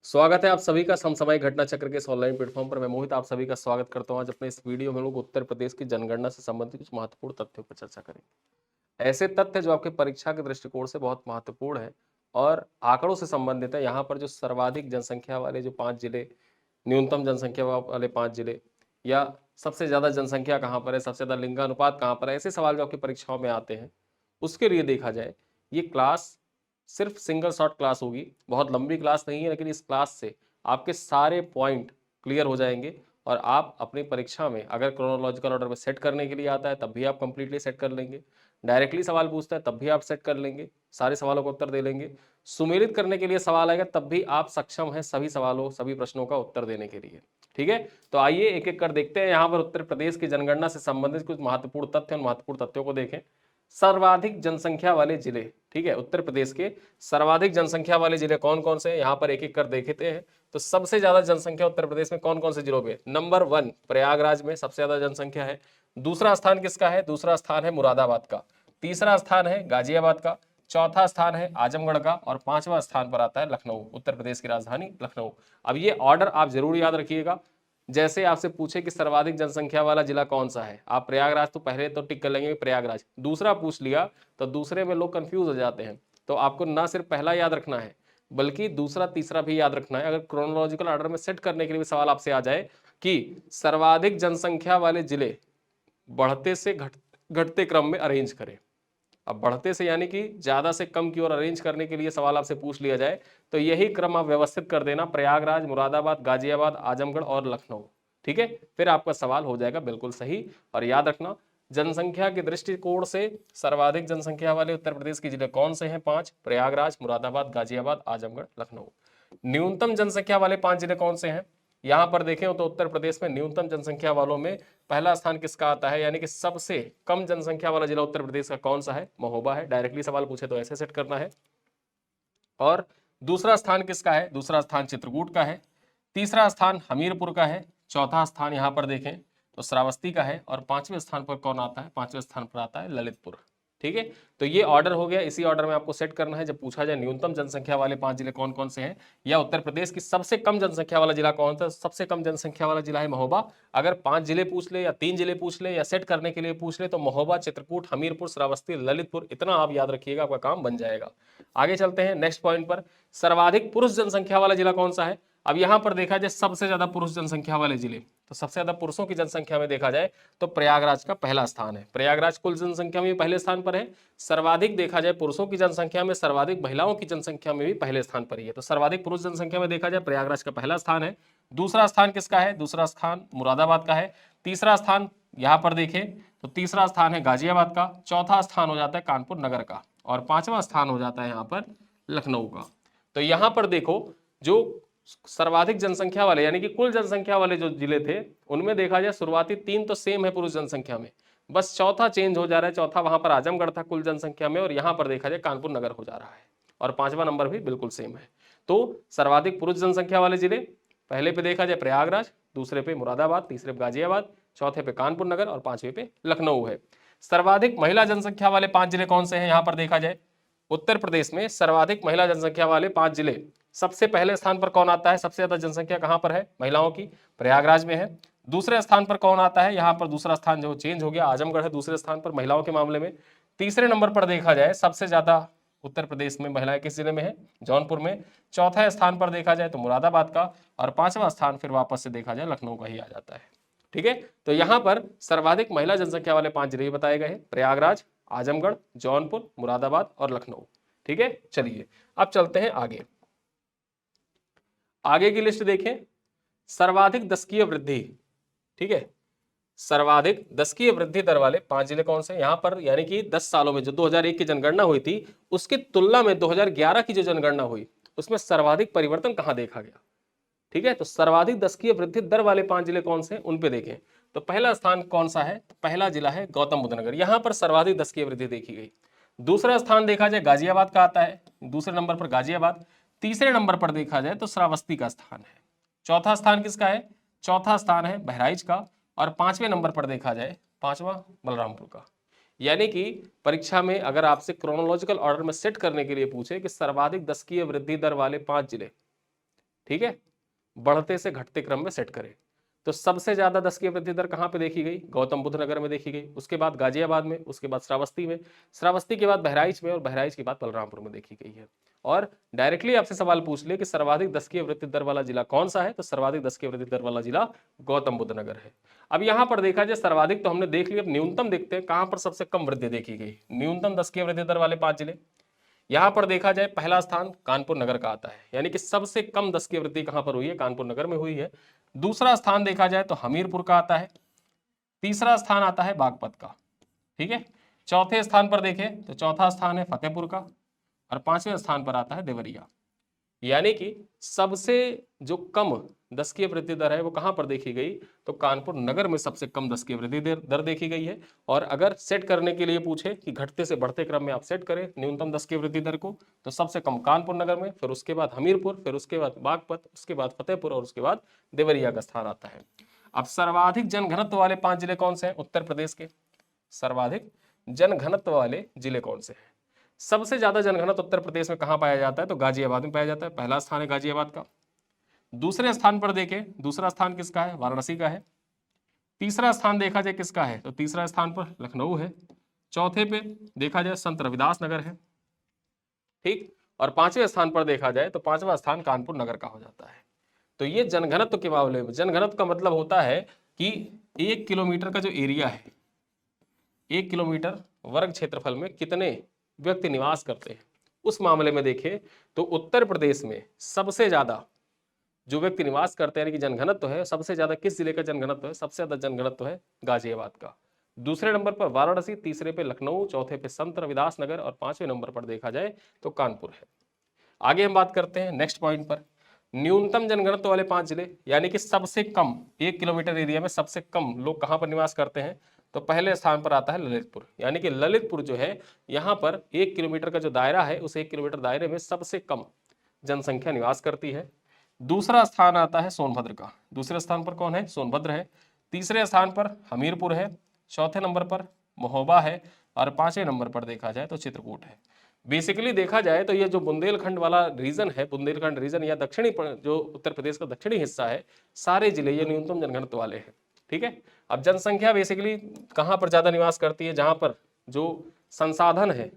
स्वागत है आप सभी का समसामयिक घटना चक्र के इस ऑनलाइन प्लेटफॉर्म पर। मैं मोहित आप सभी का स्वागत करता हूं। आज अपने इस वीडियो में हम लोग उत्तर प्रदेश की जनगणना से संबंधित कुछ महत्वपूर्ण तथ्यों पर चर्चा करेंगे। ऐसे तथ्य जो आपके परीक्षा के दृष्टिकोण से बहुत महत्वपूर्ण है और आंकड़ों से संबंधित है। यहाँ पर जो सर्वाधिक जनसंख्या वाले जो 5 जिले, न्यूनतम जनसंख्या वाले 5 जिले, या सबसे ज्यादा जनसंख्या कहाँ पर है, सबसे ज्यादा लिंगानुपात कहाँ पर है, ऐसे सवाल जो आपकी परीक्षाओं में आते हैं उसके लिए देखा जाए ये क्लास सिर्फ सिंगल शॉट क्लास होगी। बहुत लंबी क्लास नहीं है, लेकिन इस क्लास से आपके सारे पॉइंट क्लियर हो जाएंगे और आप अपनी परीक्षा में अगर क्रोनोलॉजिकल ऑर्डर में सेट करने के लिए आता है तब भी आप कंप्लीटली सेट कर लेंगे, डायरेक्टली सवाल पूछता है तब भी आप सेट कर लेंगे, सारे सवालों का उत्तर दे लेंगे, सुमेलित करने के लिए सवाल आएगा तब भी आप सक्षम हैं सभी सवालों सभी प्रश्नों का उत्तर देने के लिए। ठीक है, तो आइए एक एक कर देखते हैं। यहाँ पर उत्तर प्रदेश की जनगणना से संबंधित कुछ महत्वपूर्ण तथ्य और महत्वपूर्ण तथ्यों को देखें। सर्वाधिक जनसंख्या वाले जिले, ठीक है, उत्तर प्रदेश के सर्वाधिक जनसंख्या वाले जिले कौन कौन से हैं यहाँ पर एक एक कर देखते हैं। तो सबसे ज्यादा जनसंख्या उत्तर प्रदेश में कौन कौन से जिलों में? नंबर 1 प्रयागराज में सबसे ज्यादा जनसंख्या है। दूसरा स्थान किसका है? दूसरा स्थान है मुरादाबाद का। तीसरा स्थान है गाजियाबाद का। चौथा स्थान है आजमगढ़ का और पांचवा स्थान पर आता है लखनऊ, उत्तर प्रदेश की राजधानी लखनऊ। अब ये ऑर्डर आप जरूर याद रखिएगा। जैसे आपसे पूछे कि सर्वाधिक जनसंख्या वाला जिला कौन सा है, आप प्रयागराज तो पहले तो टिक कर लेंगे प्रयागराज, दूसरा पूछ लिया तो दूसरे में लोग कंफ्यूज हो जाते हैं। तो आपको ना सिर्फ पहला याद रखना है बल्कि दूसरा तीसरा भी याद रखना है। अगर क्रोनोलॉजिकल ऑर्डर में सेट करने के लिए भी सवाल आपसे आ जाए कि सर्वाधिक जनसंख्या वाले जिले बढ़ते से घटते क्रम में अरेंज करें। अब बढ़ते से यानी कि ज्यादा से कम की ओर अरेंज करने के लिए सवाल आपसे पूछ लिया जाए तो यही क्रम आप व्यवस्थित कर देना, प्रयागराज, मुरादाबाद, गाजियाबाद, आजमगढ़ और लखनऊ। ठीक है, फिर आपका सवाल हो जाएगा बिल्कुल सही। और याद रखना जनसंख्या के दृष्टिकोण से सर्वाधिक जनसंख्या वाले उत्तर प्रदेश के जिले कौन से हैं? 5, प्रयागराज, मुरादाबाद, गाजियाबाद, आजमगढ़, लखनऊ। न्यूनतम जनसंख्या वाले 5 जिले कौन से हैं? यहां पर देखें तो उत्तर प्रदेश में न्यूनतम जनसंख्या वालों में पहला स्थान किसका आता है, यानी कि सबसे कम जनसंख्या वाला जिला उत्तर प्रदेश का कौन सा है? महोबा है। डायरेक्टली सवाल पूछे तो ऐसे सेट करना है। और दूसरा स्थान किसका है? दूसरा स्थान चित्रकूट का है। तीसरा स्थान हमीरपुर का है। चौथा स्थान यहां पर देखें तो श्रावस्ती का है। और पांचवें स्थान पर कौन आता है? पांचवें स्थान पर आता है ललितपुर। ठीक है, तो ये ऑर्डर हो गया। इसी ऑर्डर में आपको सेट करना है जब पूछा जाए न्यूनतम जनसंख्या वाले 5 जिले कौन कौन से हैं या उत्तर प्रदेश की सबसे कम जनसंख्या वाला जिला कौन सा? सबसे कम जनसंख्या वाला जिला है महोबा। अगर 5 जिले पूछ ले या 3 जिले पूछ ले या सेट करने के लिए पूछ ले तो महोबा, चित्रकूट, हमीरपुर, श्रावस्ती, ललितपुर, इतना आप याद रखिएगा, आपका काम बन जाएगा। आगे चलते हैं नेक्स्ट पॉइंट पर। सर्वाधिक पुरुष जनसंख्या वाला जिला कौन सा है? अब यहां पर देखा जाए सबसे ज्यादा पुरुष जनसंख्या वाले जिले, तो सबसे ज्यादा पुरुषों की जनसंख्या में देखा जाए तो प्रयागराज का पहला स्थान है। प्रयागराज कुल जनसंख्या में पहले स्थान पर है। सर्वाधिक देखा जाए पुरुषों की जनसंख्या में, सर्वाधिक महिलाओं की जनसंख्या में भी पहले स्थान पर ही है। तो सर्वाधिक पुरुष जनसंख्या में देखा जाए प्रयागराज का पहला स्थान है। दूसरा स्थान किसका है? दूसरा स्थान मुरादाबाद का है। तीसरा स्थान यहां पर देखें तो तीसरा स्थान है गाजियाबाद का। चौथा स्थान हो जाता है कानपुर नगर का और पांचवा स्थान हो जाता है यहाँ पर लखनऊ का। तो यहां पर देखो जो सर्वाधिक जनसंख्या वाले यानी कि कुल जनसंख्या वाले जो जिले थे उनमें देखा जाए शुरुआती 3 तो सेम है पुरुष जनसंख्या में, बस चौथा चेंज हो जा रहा है। चौथा वहां पर आजमगढ़ था कुल जनसंख्या में और यहां पर देखा जाए कानपुर नगर हो जा रहा है और पांचवा नंबर भी बिल्कुल सेम है। तो सर्वाधिक पुरुष जनसंख्या वाले जिले पहले पे देखा जाए प्रयागराज, दूसरे पे मुरादाबाद, तीसरे पे गाजियाबाद, चौथे पे कानपुर नगर और पांचवे पे लखनऊ है। सर्वाधिक महिला जनसंख्या वाले 5 जिले कौन से हैं? यहां पर देखा जाए उत्तर प्रदेश में सर्वाधिक महिला जनसंख्या वाले 5 जिले, सबसे पहले स्थान पर कौन आता है? सबसे ज्यादा जनसंख्या कहां पर है महिलाओं की? प्रयागराज में है। दूसरे स्थान पर कौन आता है? यहां पर दूसरा स्थान जो चेंज हो गया, आजमगढ़ है दूसरे स्थान पर महिलाओं के मामले में। तीसरे नंबर पर देखा जाए सबसे ज्यादा उत्तर प्रदेश में महिलाएं किस जिले में है? जौनपुर में। चौथा स्थान पर देखा जाए तो मुरादाबाद का और पांचवा स्थान फिर वापस से देखा जाए लखनऊ का ही आ जाता है। ठीक है, तो यहां पर सर्वाधिक महिला जनसंख्या वाले 5 जिले बताए गए हैं, प्रयागराज, आजमगढ़, जौनपुर, मुरादाबाद और लखनऊ। ठीक है, चलिए अब चलते हैं आगे। आगे की लिस्ट देखें। सर्वाधिक दशकीय वृद्धि, ठीक है, सर्वाधिक दशकीय वृद्धि दर वाले 5 जिले कौन से? यहां पर यानी कि 10 सालों में जो 2001 की जनगणना हुई थी उसकी तुलना में 2011 की जो जनगणना हुई उसमें सर्वाधिक परिवर्तन कहां देखा गया? ठीक है, तो सर्वाधिक दशकीय वृद्धि दर वाले 5 जिले कौन से? उन पे देखें। तो पहला स्थान कौन सा है? तो पहला जिला है गौतम बुद्ध नगर, यहां पर सर्वाधिक दशकीय वृद्धि देखी गई। दूसरा स्थान देखा जाए गाजियाबाद का आता है, दूसरे नंबर पर गाजियाबाद। तीसरे नंबर पर देखा जाए तो श्रावस्ती का स्थान है। चौथा स्थान किसका है? चौथा स्थान है बहराइच का और पांचवें नंबर पर देखा जाए पांचवा बलरामपुर का। यानी कि परीक्षा में अगर आपसे क्रोनोलॉजिकल ऑर्डर में सेट करने के लिए पूछे कि सर्वाधिक दशकीय वृद्धि दर वाले 5 जिले, ठीक है, बढ़ते से घटते क्रम में सेट करें। तो सबसे ज्यादा 10 की वृद्धि दर कहां पे देखी गई? गौतम बुद्ध नगर में देखी गई, उसके बाद गाजियाबाद में, उसके बाद श्रावस्ती में, श्रावस्ती के बाद बहराइच में, और बहराइच के बाद बलरामपुर में देखी गई है। और डायरेक्टली आपसे सवाल पूछ ले कि सर्वाधिक 10 की वृद्धि दर वाला जिला कौन सा है, तो सर्वाधिक 10 की वृद्धि दर वाला जिला गौतम बुद्ध नगर है। अब यहां पर देखा जाए सर्वाधिक तो हमने देख लिया, अब न्यूनतम देखते हैं कहां पर सबसे कम वृद्धि देखी गई। न्यूनतम 10 की वृद्धि दर वाले 5 जिले, यहां पर देखा जाए पहला स्थान कानपुर नगर का आता है, यानी कि सबसे कम 10 की वृद्धि कहां पर हुई है? कानपुर नगर में हुई है। दूसरा स्थान देखा जाए तो हमीरपुर का आता है। तीसरा स्थान आता है बागपत का, ठीक है। चौथे स्थान पर देखें तो चौथा स्थान है फतेहपुर का, और पांचवें स्थान पर आता है देवरिया। यानी कि सबसे जो कम 10 की वृद्धि दर है वो कहां पर देखी गई? तो कानपुर नगर में सबसे कम 10 की वृद्धि दर देखी गई है। और अगर सेट करने के लिए पूछे कि घटते से बढ़ते क्रम में आप सेट करें न्यूनतम 10 की वृद्धि दर को, तो सबसे कम कानपुर नगर में, फिर उसके बाद हमीरपुर, फिर उसके बाद बागपत, उसके बाद फतेहपुर, और उसके बाद देवरिया का स्थान आता है। अब सर्वाधिक जनघनत्व वाले 5 जिले कौन से हैं उत्तर प्रदेश के? सर्वाधिक जनघनत्व वाले जिले कौन से हैं? सबसे ज्यादा जनघनत्व उत्तर प्रदेश में कहां पाया जाता है? तो गाजियाबाद में पाया जाता है, पहला स्थान है गाजियाबाद का। दूसरे स्थान पर देखें, दूसरा स्थान किसका है? वाराणसी का है। तीसरा स्थान देखा जाए किसका है? तो तीसरा स्थान पर लखनऊ है। चौथे पे देखा जाए संत रविदास नगर है, ठीक। और पांचवें स्थान पर देखा जाए तो पांचवा स्थान कानपुर नगर का हो जाता है। तो ये जनघनत्व के मामले में, जनघनत्व का मतलब होता है कि 1 किलोमीटर का जो एरिया है, 1 किलोमीटर वर्ग क्षेत्रफल में कितने व्यक्ति निवास करते हैं, उस मामले में देखें तो उत्तर प्रदेश में सबसे ज्यादा जो व्यक्ति निवास करते हैं यानी कि जनघनत्व है, सबसे ज्यादा किस जिले का जनघनत्व है? सबसे ज्यादा जनघनत्व है गाजियाबाद का। दूसरे नंबर पर वाराणसी, तीसरे पे लखनऊ, चौथे पे संत रविदास नगर, और पांचवें नंबर पर देखा जाए तो कानपुर है। आगे हम बात करते हैं नेक्स्ट पॉइंट पर, न्यूनतम जनघनत्व वाले 5 जिले, यानी कि सबसे कम 1 किलोमीटर एरिया में सबसे कम लोग कहां पर निवास करते हैं? तो पहले स्थान पर आता है ललितपुर, यानी कि ललितपुर जो है यहां पर 1 किलोमीटर का जो दायरा है उस 1 किलोमीटर दायरे में सबसे कम जनसंख्या निवास करती है। दूसरा स्थान आता है सोनभद्र का, दूसरे स्थान पर कौन है? सोनभद्र है। तीसरे स्थान पर हमीरपुर है, चौथे नंबर पर महोबा है, और पांचवें नंबर पर देखा जाए तो चित्रकूट है। बेसिकली देखा जाए तो ये जो बुंदेलखंड वाला रीजन है, बुंदेलखंड रीजन या दक्षिणी जो उत्तर प्रदेश का दक्षिणी हिस्सा है, सारे जिले ये न्यूनतम जनघनत्व वाले हैं, ठीक है। अब जनसंख्या बेसिकली कहां पर ज्यादा निवास करती है? जहां पर जो संसाधन है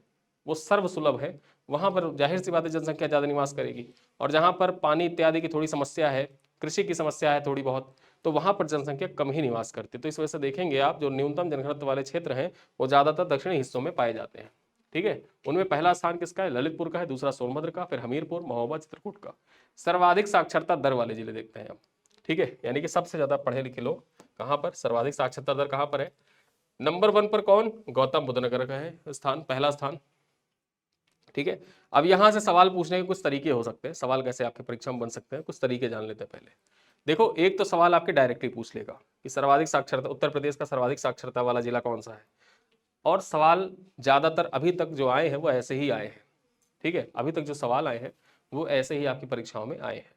वो सर्वसुलभ है, वहां पर जाहिर सी बात है जनसंख्या ज्यादा निवास करेगी। और जहां पर पानी इत्यादि की थोड़ी समस्या है, कृषि की समस्या है थोड़ी बहुत, तो वहां पर जनसंख्या कम ही निवास करती है। तो इस वजह से देखेंगे आप जो न्यूनतम जनघनत्व वाले क्षेत्र हैं वो ज्यादातर दक्षिणी हिस्सों में पाए जाते हैं, ठीक है। उनमें पहला स्थान किसका है? ललितपुर का है, दूसरा सोनभद्र का, फिर हमीरपुर, महोबा, चित्रकूट का। सर्वाधिक साक्षरता दर वाले जिले देखते हैं अब, ठीक है, यानी कि सबसे ज्यादा पढ़े लिखे लोग कहां पर, सर्वाधिक साक्षरता दर कहां पर है? नंबर 1 पर कौन? गौतम बुद्ध नगर का है स्थान, पहला स्थान, ठीक है। अब यहां से सवाल पूछने के कुछ तरीके हो सकते हैं, सवाल कैसे आपके परीक्षा में बन सकते हैं, कुछ तरीके जान लेते हैं पहले। देखो, एक तो सवाल आपके डायरेक्टली पूछ लेगा कि सर्वाधिक साक्षरता, उत्तर प्रदेश का सर्वाधिक साक्षरता वाला जिला कौन सा है, और सवाल ज्यादातर अभी तक जो आए हैं वो ऐसे ही आए हैं, ठीक है। अभी तक जो सवाल आए हैं वो ऐसे ही आपकी परीक्षाओं में आए हैं।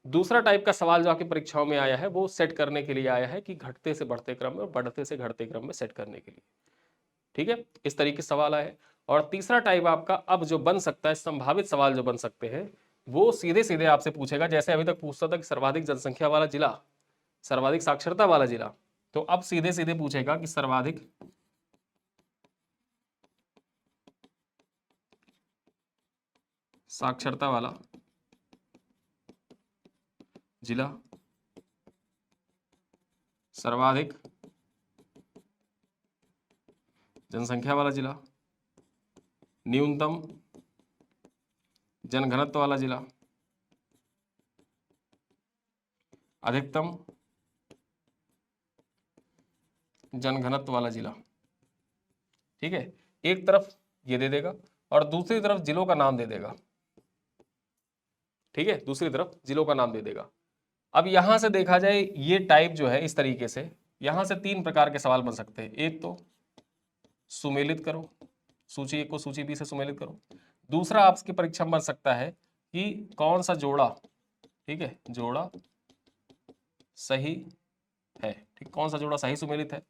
दूसरा टाइप का सवाल जो आपकी परीक्षाओं में आया है वो सेट करने के लिए आया है कि घटते से बढ़ते क्रम में और बढ़ते से घटते क्रम में सेट करने के लिए, ठीक है, इस तरीके से सवाल आए। और तीसरा टाइप आपका अब जो बन सकता है, संभावित सवाल जो बन सकते हैं, वो सीधे सीधे आपसे पूछेगा, जैसे अभी तक पूछता था कि सर्वाधिक जनसंख्या वाला जिला, सर्वाधिक साक्षरता वाला जिला, तो अब सीधे सीधे पूछेगा कि सर्वाधिक साक्षरता वाला जिला, सर्वाधिक जनसंख्या वाला जिला, न्यूनतम जनघनत्व वाला जिला, अधिकतम जनघनत्व वाला जिला, ठीक है। एक तरफ ये दे देगा और दूसरी तरफ जिलों का नाम दे देगा, ठीक है, दूसरी तरफ जिलों का नाम दे देगा। अब यहां से देखा जाए ये टाइप जो है इस तरीके से, यहां से 3 प्रकार के सवाल बन सकते हैं। एक तो सुमेलित करो, सूची 1 को सूची बी से सुमेलित करो। दूसरा आपकी परीक्षा में बन सकता है कि कौन सा जोड़ा, ठीक है, जोड़ा सही है, ठीक, कौन सा जोड़ा सही सुमेलित है,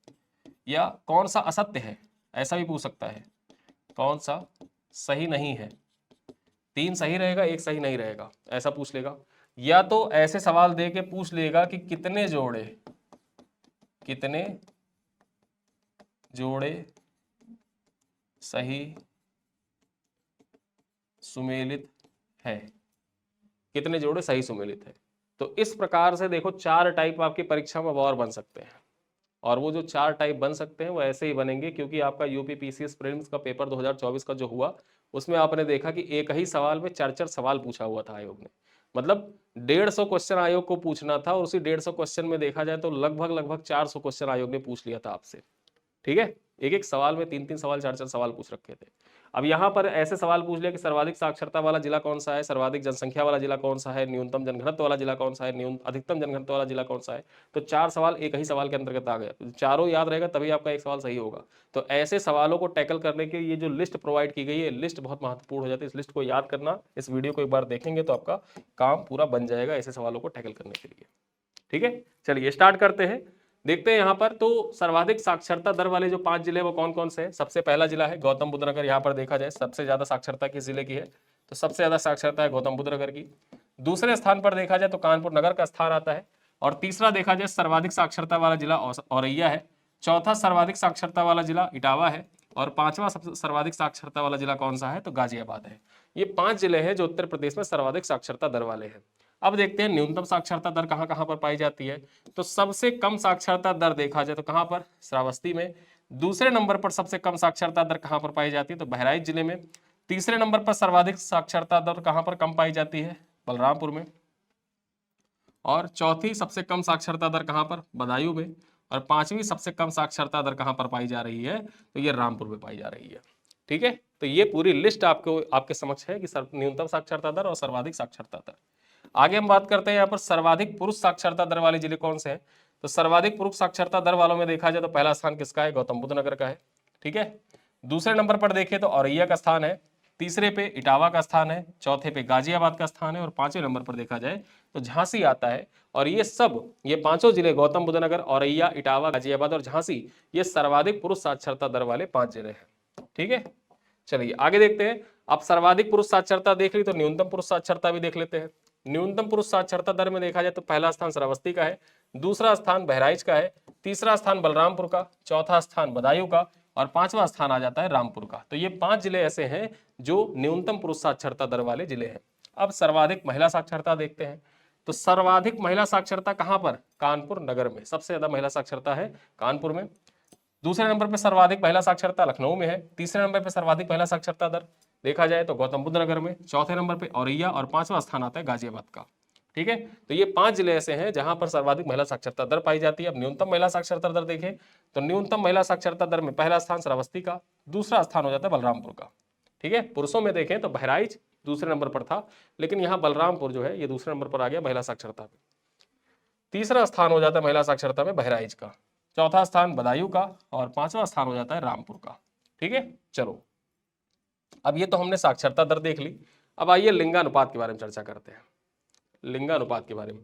या कौन सा असत्य है, ऐसा भी पूछ सकता है, कौन सा सही नहीं है। 3 सही रहेगा, 1 सही नहीं रहेगा, ऐसा पूछ लेगा। या तो ऐसे सवाल दे के पूछ लेगा कि कितने जोड़े सही सुमेलित है, कितने जोड़े सही सुमेलित है। तो इस प्रकार से देखो 4 टाइप आपकी परीक्षा में और बन सकते हैं, और वो जो 4 टाइप बन सकते हैं वो ऐसे ही बनेंगे क्योंकि आपका यूपी पीसीएस प्रीलिम्स का पेपर 2024 का जो हुआ उसमें आपने देखा कि एक ही सवाल में 4-4 सवाल पूछा हुआ था आयोग ने, मतलब 150 क्वेश्चन आयोग को पूछना था और उसी 150 क्वेश्चन में देखा जाए तो लगभग 400 क्वेश्चन आयोग ने पूछ लिया था आपसे। ठीक है, एक एक सवाल में 3-3 सवाल 4-4 सवाल पूछ रखे थे। अब यहाँ पर ऐसे सवाल पूछ लिया कि सर्वाधिक साक्षरता वाला जिला कौन सा है, सर्वाधिक जनसंख्या वाला जिला कौन सा है, न्यूनतम जनघनत्व वाला जिला कौन सा है, अधिकतम जनघनत्व वाला जिला कौन सा है। तो 4 सवाल एक ही सवाल के अंतर्गत आ गया, तो चारों याद रहेगा तभी आपका एक सवाल सही होगा। तो ऐसे सवालों को टैकल करने के ये जो लिस्ट प्रोवाइड की गई है, लिस्ट बहुत महत्वपूर्ण हो जाती है। इस लिस्ट को याद करना, इस वीडियो को एक बार देखेंगे तो आपका काम पूरा बन जाएगा ऐसे सवालों को टैकल करने के लिए। ठीक है, चलिए स्टार्ट करते हैं। देखते हैं यहाँ पर तो सर्वाधिक साक्षरता दर वाले जो 5 जिले वो कौन कौन से हैं। सबसे पहला जिला है गौतम बुद्ध नगर। यहाँ पर देखा जाए सबसे ज्यादा साक्षरता किस जिले की है, तो सबसे ज्यादा साक्षरता है गौतम बुद्ध नगर की। दूसरे स्थान पर देखा जाए तो कानपुर नगर का स्थान आता है, और तीसरा देखा जाए सर्वाधिक साक्षरता वाला जिला औरैया है। चौथा सर्वाधिक साक्षरता वाला जिला इटावा है, और पांचवा सर्वाधिक साक्षरता वाला जिला कौन सा है, तो गाजियाबाद है। ये 5 जिले हैं जो उत्तर प्रदेश में सर्वाधिक साक्षरता दर वाले हैं। अब देखते हैं न्यूनतम साक्षरता दर कहाँ कहाँ पर पाई जाती है। तो सबसे कम साक्षरता दर देखा जाए तो कहाँ पर, श्रावस्ती में। दूसरे नंबर पर सबसे कम साक्षरता दर कहाँ पर पाई जाती है, तो बहराइच जिले में। तीसरे नंबर पर सर्वाधिक साक्षरता दर कहाँ पर कम पाई जाती है, बलरामपुर में। और चौथी सबसे कम साक्षरता दर कहाँ पर, बदायूं में। और पांचवी सबसे कम साक्षरता दर कहाँ पर पाई जा रही है, तो ये रामपुर में पाई जा रही है। ठीक है, तो ये पूरी लिस्ट आपको आपके समक्ष है कि न्यूनतम साक्षरता दर और सर्वाधिक साक्षरता दर। आगे हम बात करते हैं यहाँ पर सर्वाधिक पुरुष साक्षरता दर वाले जिले कौन से हैं। तो सर्वाधिक पुरुष साक्षरता दर वालों में देखा जाए तो पहला स्थान किसका है, गौतम बुद्ध नगर का है। ठीक है, दूसरे नंबर पर देखें तो औरैया का स्थान है, तीसरे पे इटावा का स्थान है, चौथे पे गाजियाबाद का स्थान है, और पांचवें नंबर पर देखा जाए तो झांसी आता है। और ये पांचों जिले गौतम बुद्ध नगर, औरैया, इटावा, गाजियाबाद और झांसी, ये सर्वाधिक पुरुष साक्षरता दर वाले 5 जिले हैं। ठीक है, चलिए आगे देखते हैं। अब सर्वाधिक पुरुष साक्षरता देख ली तो न्यूनतम पुरुष साक्षरता भी देख लेते हैं। न्यूनतम पुरुष साक्षरता दर में देखा जाए तो पहला स्थान श्रावस्ती का है, दूसरा स्थान बहराइच का है, तीसरा स्थान बलरामपुर का, चौथा स्थान बदायूं का, और पांचवा स्थान आ जाता है रामपुर का। तो ये 5 जिले ऐसे हैं जो न्यूनतम पुरुष साक्षरता दर वाले जिले हैं। अब सर्वाधिक महिला साक्षरता देखते हैं। तो सर्वाधिक महिला साक्षरता कहां पर, कानपुर नगर में सबसे ज्यादा महिला साक्षरता है कानपुर में। दूसरे नंबर पर सर्वाधिक महिला साक्षरता लखनऊ में है। तीसरे नंबर पर सर्वाधिक महिला साक्षरता दर देखा जाए तो गौतम बुद्ध नगर में। चौथे नंबर पर औरैया, और पांचवा स्थान आता है गाजियाबाद का। ठीक है, तो ये 5 जिले ऐसे हैं जहां पर सर्वाधिक महिला साक्षरता दर पाई जाती है। अब न्यूनतम महिला साक्षरता दर देखें तो न्यूनतम महिला साक्षरता दर में पहला स्थान श्रावस्ती का, दूसरा स्थान हो जाता है बलरामपुर का। ठीक है, पुरुषों में देखें तो बहराइच दूसरे नंबर पर था, लेकिन यहाँ बलरामपुर जो है ये दूसरे नंबर पर आ गया महिला साक्षरता में। तीसरा स्थान हो जाता है महिला साक्षरता में बहराइच का, चौथा स्थान बदायूं का, और पांचवा स्थान हो जाता है रामपुर का। ठीक है, चलो अब ये तो हमने साक्षरता दर देख ली। अब आइए लिंगानुपात के बारे में चर्चा करते हैं, लिंगानुपात के बारे में।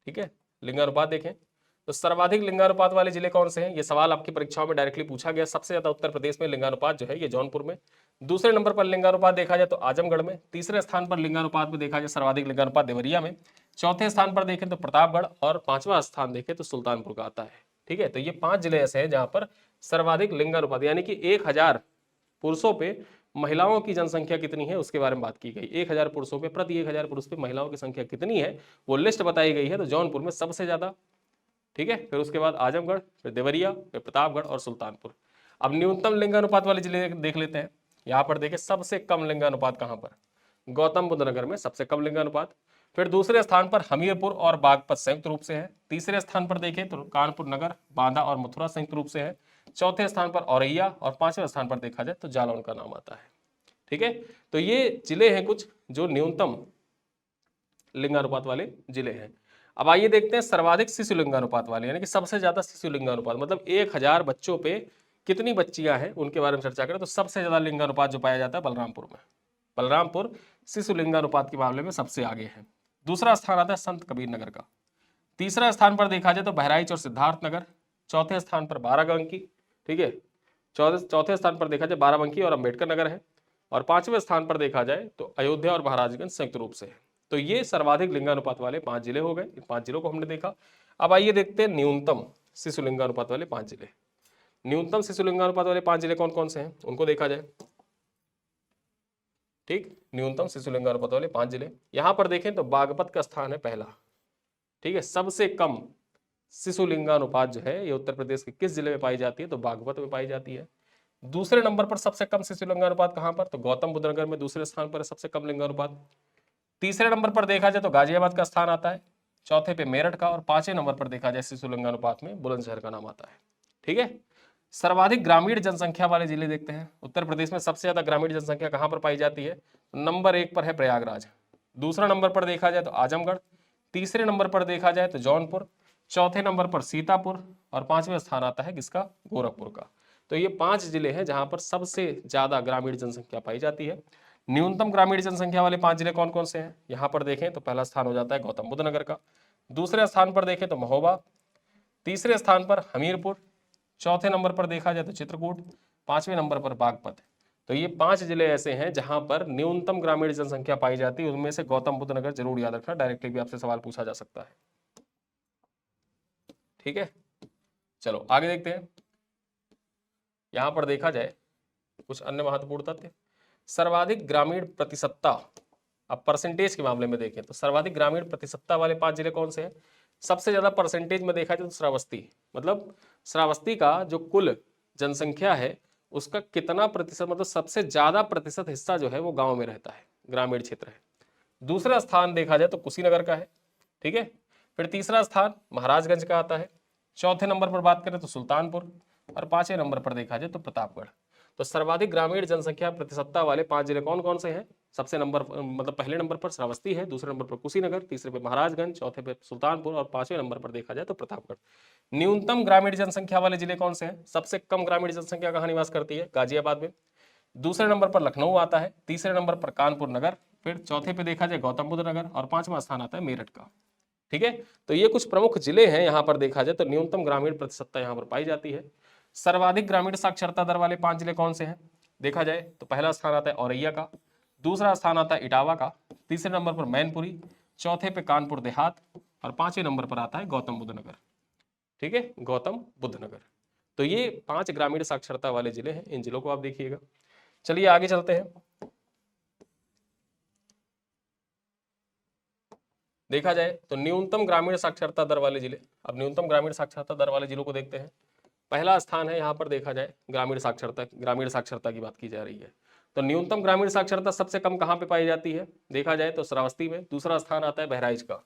ठीक है, लिंगानुपात देखें तो सर्वाधिक लिंगानुपात वाले जिले कौन से हैं। ये सवाल आपकी परीक्षाओं में डायरेक्टली पूछा गया। सबसे ज्यादा उत्तर प्रदेश में लिंगानुपात जो है ये जौनपुर में। दूसरे नंबर पर लिंगानुपात देखा जाए तो आजमगढ़ में। तीसरे स्थान पर लिंगानुपात में देखा जाए सर्वाधिक लिंगानुपात देवरिया में। चौथे स्थान पर देखें तो प्रतापगढ़, और पांचवा स्थान देखें तो सुल्तानपुर का आता है। ठीक है, तो ये 5 जिले ऐसे हैं जहां पर सर्वाधिक लिंगानुपात यानी कि 1000 पुरुषों पे महिलाओं की जनसंख्या कितनी है उसके बारे में बात की गई। 1000 पुरुषों पे प्रति 1000 पुरुष पे महिलाओं की संख्या कितनी है वो लिस्ट बताई गई है। तो जौनपुर में सबसे ज्यादा। ठीक है, फिर उसके बाद आजमगढ़, फिर देवरिया, फिर प्रतापगढ़ और सुल्तानपुर। अब न्यूनतम लिंगानुपात वाले जिले देख लेते हैं। यहाँ पर देखिए सबसे कम लिंगानुपात कहाँ पर, गौतम बुद्ध नगर में सबसे कम लिंगानुपात। फिर दूसरे स्थान पर हमीरपुर और बागपत संयुक्त रूप से है। तीसरे स्थान पर देखें तो कानपुर नगर, बांदा और मथुरा संयुक्त रूप से है। चौथे स्थान पर औरैया, और पांचवें स्थान पर देखा जाए तो जालौन का नाम आता है। ठीक है, तो ये जिले हैं कुछ जो न्यूनतम लिंगानुपात वाले जिले हैं। अब आइए देखते हैं सर्वाधिक शिशु लिंगानुपात वाले, यानी कि सबसे ज्यादा शिशु लिंगानुपात, मतलब 1000 बच्चों पे कितनी बच्चियां हैं उनके बारे में चर्चा करें तो सबसे ज्यादा लिंगानुपात जो पाया जाता है बलरामपुर में। बलरामपुर शिशु लिंगानुपात के मामले में सबसे आगे है। दूसरा स्थान आता है संत कबीर नगर का। तीसरा स्थान पर देखा जाए तो बहराइच और सिद्धार्थ नगर। चौथे स्थान पर बाराबंकी। ठीक है, चौथे स्थान पर देखा जाए बाराबंकी और अंबेडकर नगर है। और पांचवें स्थान पर देखा जाए तो अयोध्या और महाराजगंज संयुक्त रूप से है। तो ये सर्वाधिक लिंगानुपात वाले 5 जिले हो गए। इन 5 जिलों को हमने देखा। अब आइए देखते हैं न्यूनतम शिशु लिंगानुपात वाले 5 जिले। न्यूनतम शिशु लिंगानुपात वाले 5 जिले कौन कौन से हैं उनको देखा जाए। ठीक, न्यूनतम शिशु लिंगानुपात वाले 5 जिले, यहां पर देखें तो बागपत का स्थान है पहला। ठीक है, सबसे कम शिशु लिंगानुपात जो है ये उत्तर प्रदेश के किस जिले में पाई जाती है, तो बागपत में पाई जाती है। दूसरे नंबर पर सबसे कम शिशु लिंगानुपात कहां पर, तो गौतम बुद्ध नगर में दूसरे स्थान पर है सबसे कम लिंगानुपात। तीसरे नंबर पर देखा जाए तो गाजियाबाद का स्थान आता है, चौथे पे मेरठ का, और पांचवें नंबर पर देखा जाए शिशु लिंगानुपात में बुलंदशहर का नाम आता है। ठीक है, सर्वाधिक ग्रामीण जनसंख्या वाले जिले देखते हैं। उत्तर प्रदेश में सबसे ज्यादा ग्रामीण जनसंख्या कहां पर पाई जाती है, नंबर 1 पर है प्रयागराज, दूसरा नंबर पर देखा जाए तो आजमगढ़, तीसरे नंबर पर देखा जाए तो जौनपुर, चौथे नंबर पर सीतापुर, और पांचवें स्थान आता है किसका, गोरखपुर का। तो ये 5 जिले हैं जहां पर सबसे ज्यादा ग्रामीण जनसंख्या पाई जाती है। न्यूनतम ग्रामीण जनसंख्या वाले 5 जिले कौन कौन से हैं, यहां पर देखें तो पहला स्थान हो जाता है गौतम बुद्ध नगर का, दूसरे स्थान पर देखें तो महोबा, तीसरे स्थान पर हमीरपुर, चौथे नंबर पर देखा जाए तो चित्रकूट, पांचवें नंबर पर बागपत। तो ये 5 जिले ऐसे हैं जहां पर न्यूनतम ग्रामीण जनसंख्या पाई जाती है, उनमें से गौतम बुद्ध नगर जरूर याद रखना, डायरेक्टली भी आपसे सवाल पूछा जा सकता है। ठीक है, चलो आगे देखते हैं। यहां पर देखा जाए कुछ अन्य महत्वपूर्ण तथ्य, सर्वाधिक ग्रामीण प्रतिशतता। अब परसेंटेज के मामले में देखें तो सर्वाधिक ग्रामीण प्रतिशतता वाले 5 जिले कौन से हैं, सबसे ज्यादा परसेंटेज में देखा जाए तो श्रावस्ती, मतलब श्रावस्ती का जो कुल जनसंख्या है उसका कितना प्रतिशत, मतलब सबसे ज्यादा प्रतिशत हिस्सा जो है वो गांव में रहता है, ग्रामीण क्षेत्र है। दूसरा स्थान देखा जाए तो कुशीनगर का है। ठीक है, फिर तीसरा स्थान महाराजगंज का आता है, चौथे नंबर पर बात करें तो सुल्तानपुर, और पांचवें नंबर पर देखा जाए तो प्रतापगढ़। तो सर्वाधिक ग्रामीण जनसंख्या प्रतिशतता वाले 5 जिले कौन कौन से हैं, सबसे नंबर मतलब पहले नंबर पर श्रावस्ती है, दूसरे नंबर पर कुशीनगर, तीसरे पे महाराजगंज, चौथे पे सुल्तानपुर, और पांचवें नंबर पर देखा जाए तो प्रतापगढ़। न्यूनतम ग्रामीण जनसंख्या वाले जिले कौन से हैं, सबसे कम ग्रामीण जनसंख्या कहाँ निवास करती है, गाजियाबाद में, दूसरे नंबर पर लखनऊ आता है, तीसरे नंबर पर कानपुर नगर, फिर चौथे पे देखा जाए गौतम बुद्ध नगर, और पांचवा स्थान आता है मेरठ का। ठीक है, तो ये कुछ प्रमुख जिले हैं यहाँ पर देखा जाए तो न्यूनतम ग्रामीण प्रतिशतता यहाँ पर पाई जाती है। सर्वाधिक ग्रामीण साक्षरता दर वाले 5 जिले कौन से हैं, देखा जाए तो पहला स्थान आता है औरैया का, दूसरा स्थान आता है इटावा का, तीसरे नंबर पर मैनपुरी, चौथे पे कानपुर देहात, और पांचवें नंबर पर आता है गौतम बुद्ध नगर। ठीक है, गौतम बुद्ध नगर। तो ये 5 ग्रामीण साक्षरता वाले जिले हैं, इन जिलों को आप देखिएगा। चलिए आगे चलते हैं। देखा जाए तो न्यूनतम ग्रामीण साक्षरता दर वाले जिले, अब न्यूनतम ग्रामीण साक्षरता दर वाले जिलों को देखते हैं। पहला स्थान है यहाँ पर देखा जाए ग्रामीण साक्षरता की बात की जा रही है, तो न्यूनतम ग्रामीण साक्षरता सबसे कम कहाँ पे पाई जाती है, देखा जाए तो श्रावस्ती में, दूसरा स्थान आता है बहराइच का,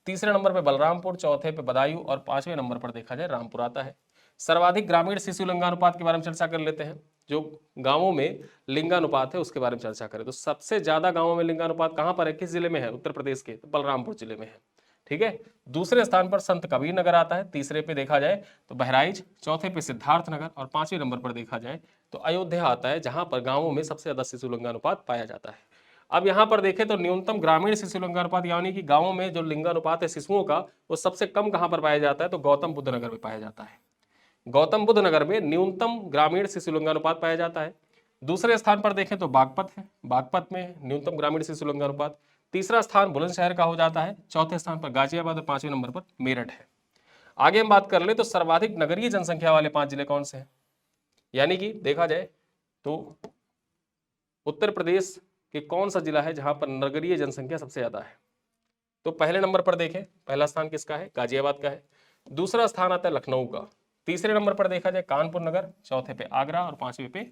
तीसरे नंबर पर बलरामपुर, चौथे पे बदायूं, और पांचवें नंबर पर देखा जाए रामपुर आता है। सर्वाधिक ग्रामीण शिशु लिंगानुपात के बारे में चर्चा कर लेते हैं, जो गांवों में लिंगानुपात है उसके बारे में चर्चा करें तो सबसे ज्यादा गांवों में लिंगानुपात कहां पर है, किस जिले में है, उत्तर प्रदेश के, तो बलरामपुर जिले में है। ठीक है, दूसरे स्थान पर संत कबीर नगर आता है, तीसरे पे देखा जाए तो बहराइच, चौथे पे सिद्धार्थ नगर, और पांचवें नंबर पर देखा जाए तो अयोध्या आता है, जहां पर गांवों में सबसे ज्यादा शिशु लिंगानुपात पाया जाता है। अब यहाँ पर देखें तो न्यूनतम ग्रामीण शिशु लिंगानुपात यानी कि गांवों में जो लिंगानुपात है शिशुओं का वो सबसे कम कहां पर पाया जाता है, तो गौतम बुद्ध नगर में पाया जाता है। गौतम बुद्ध नगर में न्यूनतम ग्रामीण शिशु लिंगानुपात पाया जाता है। दूसरे स्थान पर देखें तो बागपत है, बागपत में न्यूनतम ग्रामीण शिशु लिंगानुपात। तीसरा स्थान बुलंदशहर का हो जाता है, चौथे स्थान पर गाजियाबाद, और पांचवें नंबर पर मेरठ है। आगे हम बात कर ले तो सर्वाधिक नगरीय जनसंख्या वाले 5 जिले कौन से हैं, यानी कि देखा जाए तो उत्तर प्रदेश कि कौन सा जिला है जहां पर नगरीय जनसंख्या सबसे ज्यादा है, तो पहले नंबर पर देखें पहला स्थान किसका है, गाजियाबाद का है, दूसरा स्थान आता है लखनऊ का, तीसरे नंबर पर देखा जाए कानपुर नगर, चौथे पे आगरा, और पांचवें पे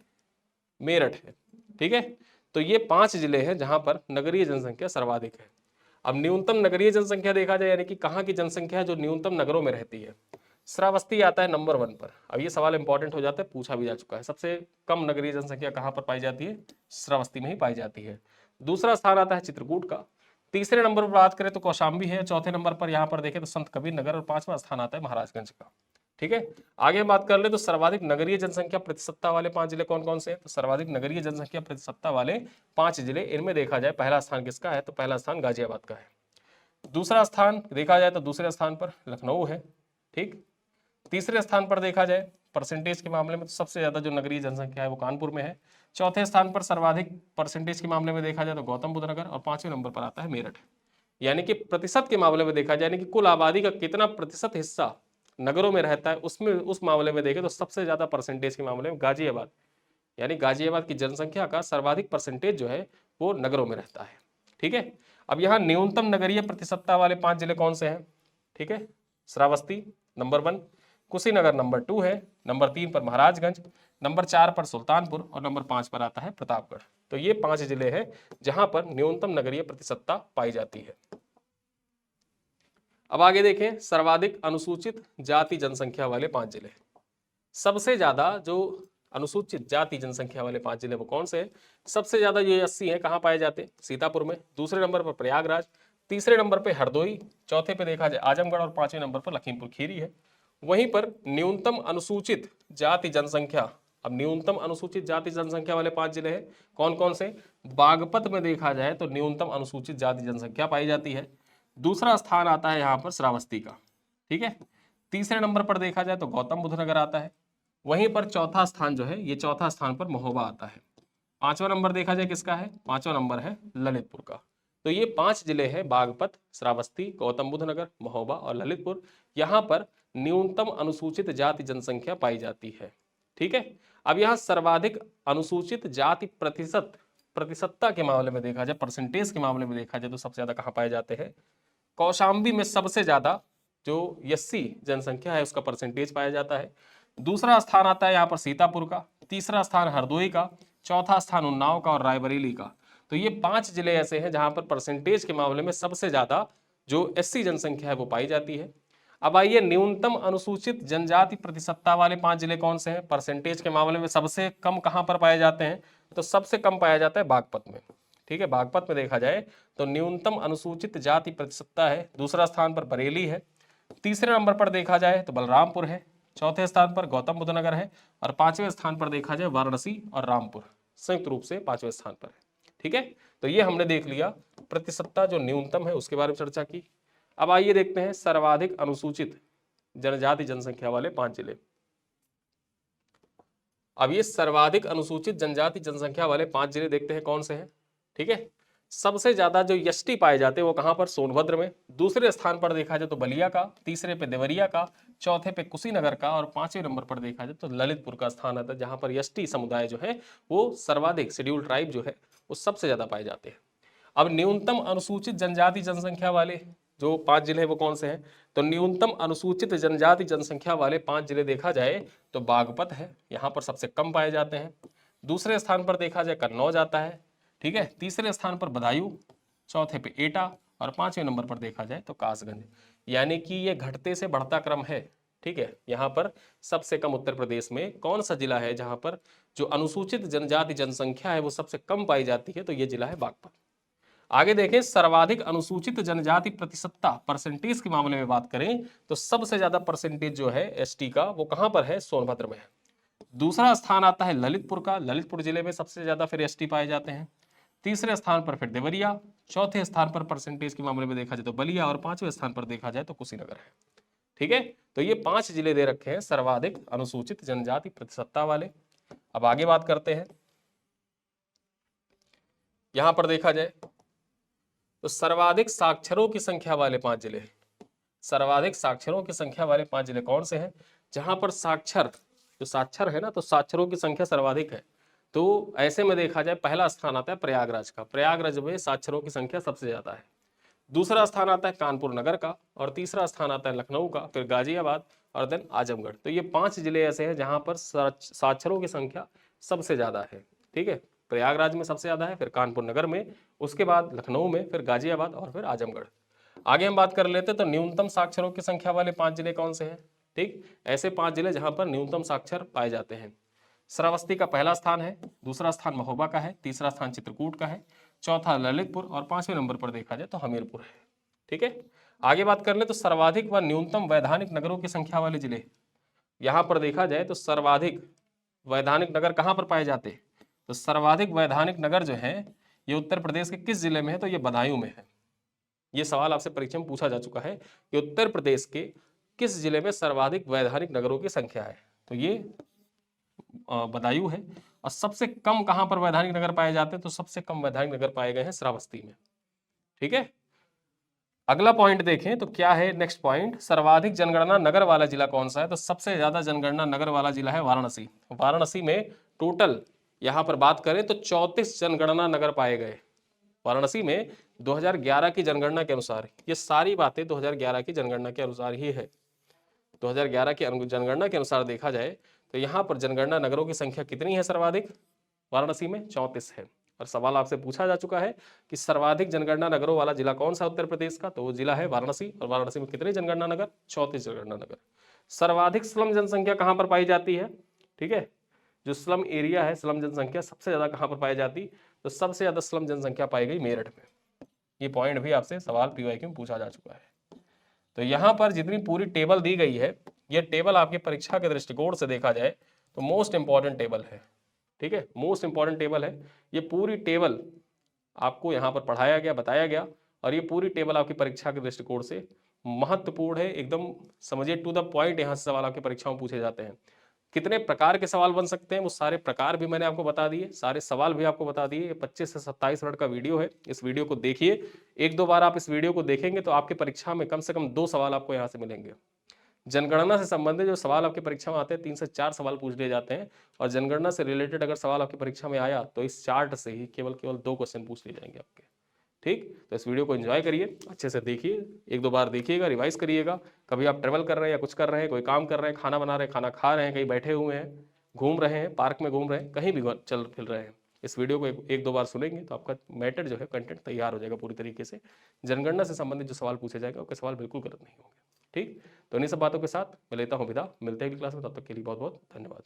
मेरठ है। ठीक है, तो ये 5 जिले हैं जहां पर नगरीय जनसंख्या सर्वाधिक है। अब न्यूनतम नगरीय जनसंख्या देखा जाए यानी कि कहाँ की जनसंख्या जो न्यूनतम नगरों में रहती है, श्रावस्ती आता है नंबर 1 पर। अब ये सवाल इंपॉर्टेंट हो जाता है, पूछा भी जा चुका है, सबसे कम नगरीय जनसंख्या कहाँ पर पाई जाती है, श्रावस्ती में ही पाई जाती है। दूसरा स्थान आता है चित्रकूट का, तीसरे नंबर पर बात करें तो कौशाम्बी है, चौथे नंबर पर यहाँ पर देखें तो संत कबीर नगर, और पांचवा स्थान आता है महाराजगंज का। ठीक है, आगे बात कर ले तो सर्वाधिक नगरीय जनसंख्या प्रतिशतता वाले 5 जिले कौन कौन से हैं, तो सर्वाधिक नगरीय जनसंख्या प्रतिशतता वाले 5 जिले, इनमें देखा जाए पहला स्थान किसका है, तो पहला स्थान गाजियाबाद का है। दूसरा स्थान देखा जाए तो दूसरे स्थान पर लखनऊ है। ठीक, तीसरे स्थान पर देखा जाए परसेंटेज के मामले में तो सबसे ज्यादा जो नगरीय जनसंख्या है वो कानपुर में है। चौथे स्थान पर सर्वाधिक परसेंटेज के मामले में देखा जाए तो गौतम बुद्ध नगर, और पांचवें नंबर पर आता है मेरठ। यानी कि प्रतिशत के मामले में देखा जाए, यानी कि कुल आबादी का कितना प्रतिशत हिस्सा नगरों में रहता है, उसमें उस मामले में देखें तो सबसे ज्यादा परसेंटेज के मामले में गाजियाबाद, यानी गाजियाबाद की जनसंख्या का सर्वाधिक परसेंटेज जो है वो नगरों में रहता है। ठीक है, अब यहाँ न्यूनतम नगरीय प्रतिशतता वाले 5 जिले कौन से हैं? ठीक है, श्रावस्ती नंबर 1, कुशीनगर नंबर 2 है, नंबर 3 पर महाराजगंज, नंबर 4 पर सुल्तानपुर और नंबर 5 पर आता है प्रतापगढ़। तो ये 5 जिले हैं जहां पर न्यूनतम नगरीय प्रतिशतता पाई जाती है। अब आगे देखें, सर्वाधिक अनुसूचित जाति जनसंख्या वाले 5 जिले। सबसे ज्यादा जो अनुसूचित जाति जनसंख्या वाले 5 जिले वो कौन से हैं? सबसे ज्यादा ये 80 है, कहाँ पाए जाते हैं? सीतापुर में। दूसरे नंबर पर प्रयागराज, तीसरे नंबर पे हरदोई, चौथे पे देखा जाए आजमगढ़ और 5वें नंबर पर लखीमपुर खीरी है। वहीं पर न्यूनतम अनुसूचित जाति जनसंख्या, अब न्यूनतम अनुसूचित जाति जनसंख्या वाले 5 जिले हैं कौन कौन से? बागपत में देखा जाए तो न्यूनतम अनुसूचित जाति जनसंख्या पाई जाती है। दूसरा स्थान आता है यहाँ पर श्रावस्ती का। ठीक है, तीसरे नंबर पर देखा जाए तो गौतम बुद्ध नगर आता है। वहीं पर चौथा स्थान जो है, ये चौथा स्थान पर महोबा आता है। 5वां नंबर देखा जाए किसका है? 5वां नंबर है ललितपुर का। तो ये 5 जिले हैं, बागपत, श्रावस्ती, गौतम बुद्ध नगर, महोबा और ललितपुर। यहाँ पर न्यूनतम अनुसूचित जाति जनसंख्या पाई जाती है। ठीक है, अब यहाँ सर्वाधिक अनुसूचित जाति प्रतिशतता के मामले में देखा जाए, परसेंटेज के मामले में देखा जाए तो सबसे ज्यादा कहाँ पाए जाते हैं? कौशाम्बी में सबसे ज्यादा जो 80 जनसंख्या है उसका परसेंटेज पाया जाता है। दूसरा स्थान आता है यहाँ पर सीतापुर का, तीसरा स्थान हरदोई का, चौथा स्थान उन्नाव का और रायबरेली का। तो ये 5 जिले ऐसे हैं जहां पर परसेंटेज के मामले में सबसे ज्यादा जो 80 जनसंख्या है वो पाई जाती है। अब आइए, न्यूनतम अनुसूचित जनजाति प्रतिशतता वाले 5 जिले कौन से हैं? परसेंटेज के मामले में सबसे कम कहां पर पाए जाते हैं? तो सबसे कम पाया जाता है बागपत में। ठीक है, बागपत में देखा जाए तो न्यूनतम अनुसूचित जाति प्रतिशतता है। दूसरा स्थान पर बरेली है, तीसरे नंबर पर देखा जाए तो बलरामपुर है, चौथे स्थान पर गौतम बुद्ध नगर है और 5वें स्थान पर देखा जाए वाराणसी और रामपुर संयुक्त रूप से 5वें स्थान पर है। ठीक है, तो ये हमने देख लिया प्रतिशतता जो न्यूनतम है उसके बारे में चर्चा की। अब आइए देखते हैं सर्वाधिक अनुसूचित जनजाति जनसंख्या वाले 5 जिले। अब ये सर्वाधिक अनुसूचित जनजाति जनसंख्या वाले 5 जिले देखते हैं कौन से हैं। ठीक है, सबसे ज्यादा जो यष्टि पाए जाते हैं वो कहां पर? सोनभद्र में। दूसरे स्थान पर देखा जाए तो बलिया का, तीसरे पे देवरिया का, चौथे पे कुशीनगर का और 5वें नंबर पर देखा जाए तो ललितपुर का स्थान आता है, जहां पर यष्टि समुदाय जो है वो सर्वाधिक, शेड्यूल ट्राइब जो है वो सबसे ज्यादा पाए जाते हैं। अब न्यूनतम अनुसूचित जनजाति जनसंख्या वाले जो 5 जिले हैं वो कौन से हैं? तो न्यूनतम अनुसूचित जनजाति जनसंख्या वाले 5 जिले देखा जाए तो बागपत है, यहाँ पर सबसे कम पाए जाते हैं। दूसरे स्थान पर देखा जाए कन्नौज आता है। ठीक है, तीसरे स्थान पर बदायूं, चौथे पे एटा और 5वें नंबर पर देखा जाए तो कासगंज। यानी कि ये घटते से बढ़ता क्रम है। ठीक है, यहाँ पर सबसे कम उत्तर प्रदेश में कौन सा जिला है जहां पर जो अनुसूचित जनजाति जनसंख्या है वो सबसे कम पाई जाती है? तो ये जिला है बागपत। आगे देखें, सर्वाधिक अनुसूचित जनजाति प्रतिशतता परसेंटेज के मामले में बात करें तो सबसे ज्यादा परसेंटेज जो है एसटी का वो कहां पर है? सोनभद्र में है। दूसरा स्थान आता है ललितपुर का, ललितपुर जिले में सबसे ज्यादा फिर एसटी पाए जाते हैं। तीसरे स्थान पर फिर देवरिया, चौथे स्थान पर परसेंटेज के मामले में देखा जाए तो बलिया और 5वें स्थान पर देखा जाए तो कुशीनगर है। ठीक है, तो ये 5 जिले दे रखे हैं सर्वाधिक अनुसूचित जनजाति प्रतिशतता वाले। अब आगे बात करते हैं, यहां पर देखा जाए तो सर्वाधिक साक्षरों की संख्या वाले 5 जिले। सर्वाधिक साक्षरों की संख्या वाले 5 जिले कौन से हैं? जहां पर साक्षर, जो साक्षर है ना, तो साक्षरों की संख्या सर्वाधिक है। तो ऐसे में देखा जाए पहला स्थान आता है प्रयागराज का, प्रयागराज में साक्षरों की संख्या सबसे ज्यादा है। दूसरा स्थान आता है कानपुर नगर का और तीसरा स्थान आता है लखनऊ का, फिर गाजियाबाद और देन आजमगढ़। तो ये 5 जिले ऐसे हैं जहां पर साक्षरों की संख्या सबसे ज्यादा है। ठीक है, प्रयागराज में सबसे ज्यादा है, फिर कानपुर नगर में, उसके बाद लखनऊ में, फिर गाजियाबाद और फिर आजमगढ़। आगे हम बात कर लेते हैं तो न्यूनतम साक्षरों की संख्या वाले 5 जिले कौन से हैं? ठीक, ऐसे 5 जिले जहां पर न्यूनतम साक्षर पाए जाते हैं। श्रावस्ती का पहला स्थान है, दूसरा स्थान महोबा का है, तीसरा स्थान चित्रकूट का है, चौथा ललितपुर और 5वें नंबर पर देखा जाए तो हमीरपुर है। ठीक है, आगे बात कर ले तो सर्वाधिक व न्यूनतम वैधानिक नगरों की संख्या वाले जिले। यहां पर देखा जाए तो सर्वाधिक वैधानिक नगर कहां पर पाए जाते हैं? तो सर्वाधिक वैधानिक नगर जो है ये उत्तर प्रदेश के किस जिले में है? तो ये बदायूं में है। ये सवाल आपसे परीक्षा में पूछा जा चुका है कि उत्तर प्रदेश के किस जिले में सर्वाधिक वैधानिक नगरों की संख्या है? तो ये बदायूं है। और सबसे कम कहां पर वैधानिक नगर पाए जाते हैं? तो सबसे कम वैधानिक नगर पाए गए हैं श्रावस्ती में। ठीक है, अगला पॉइंट देखें तो क्या है नेक्स्ट पॉइंट, सर्वाधिक जनगणना नगर वाला जिला कौन सा है? तो सबसे ज्यादा जनगणना नगर वाला जिला है वाराणसी। वाराणसी में टोटल यहां पर बात करें तो 34 जनगणना नगर पाए गए वाराणसी में 2011 की जनगणना के अनुसार। ये सारी बातें 2011 की जनगणना के अनुसार ही है। 2011 की जनगणना के अनुसार देखा जाए तो यहाँ पर जनगणना नगरों की संख्या कितनी है सर्वाधिक? वाराणसी में 34 है। और सवाल आपसे पूछा जा चुका है कि सर्वाधिक जनगणना नगरों वाला जिला कौन सा उत्तर प्रदेश का? तो वो जिला है वाराणसी। और वाराणसी में कितने जनगणना नगर? 34 जनगणना नगर। सर्वाधिक स्लम जनसंख्या कहाँ पर पाई जाती है? ठीक है, जो स्लम एरिया है, स्लम जनसंख्या सबसे ज्यादा कहाँ पर पाई जाती? तो सबसे ज्यादा स्लम जनसंख्या पाई गई मेरठ में। ये पॉइंट भी आपसे सवाल पीवाईक्यू में पूछा जा चुका है। तो यहाँ पर जितनी पूरी टेबल दी गई है, ये टेबल आपकी परीक्षा के दृष्टिकोण से देखा जाए तो मोस्ट इंपॉर्टेंट टेबल है। ठीक है, मोस्ट इंपॉर्टेंट टेबल है। ये पूरी टेबल आपको यहाँ पर पढ़ाया गया, बताया गया, और ये पूरी टेबल आपकी परीक्षा के दृष्टिकोण से महत्वपूर्ण है। एकदम समझिए टू द पॉइंट यहाँ से सवाल आपकी परीक्षाओं में पूछे जाते हैं। कितने प्रकार के सवाल बन सकते हैं वो सारे प्रकार भी मैंने आपको बता दिए, सारे सवाल भी आपको बता दिए। 25 से 27 मिनट का वीडियो है, इस वीडियो को देखिए। एक दो बार आप इस वीडियो को देखेंगे तो आपके परीक्षा में कम से कम 2 सवाल आपको यहाँ से मिलेंगे। जनगणना से संबंधित जो सवाल आपकी परीक्षा में आते हैं 3 से 4 सवाल पूछ लिए जाते हैं, और जनगणना से रिलेटेड अगर सवाल आपकी परीक्षा में आया तो इस चार्ट से ही केवल 2 क्वेश्चन पूछ लिए जाएंगे आपके। ठीक, तो इस वीडियो को एंजॉय करिए, अच्छे से देखिए, एक दो बार देखिएगा, रिवाइज करिएगा। कभी आप ट्रेवल कर रहे हैं या कुछ कर रहे हैं, कोई काम कर रहे हैं, खाना बना रहे हैं, खाना खा रहे हैं, कहीं बैठे हुए हैं, घूम रहे हैं, पार्क में घूम रहे हैं, कहीं भी चल फिर रहे हैं, इस वीडियो को एक दो बार सुनेंगे तो आपका मैटर जो है कंटेंट तैयार हो जाएगा पूरी तरीके से। जनगणना से संबंधित जो सवाल पूछे जाएगा आपके सवाल बिल्कुल गलत नहीं होंगे। ठीक, तो इन्हीं सब बातों के साथ मैं लेता हूँ विदा, मिलते हैं अगली क्लास में, तब तक के लिए बहुत बहुत धन्यवाद।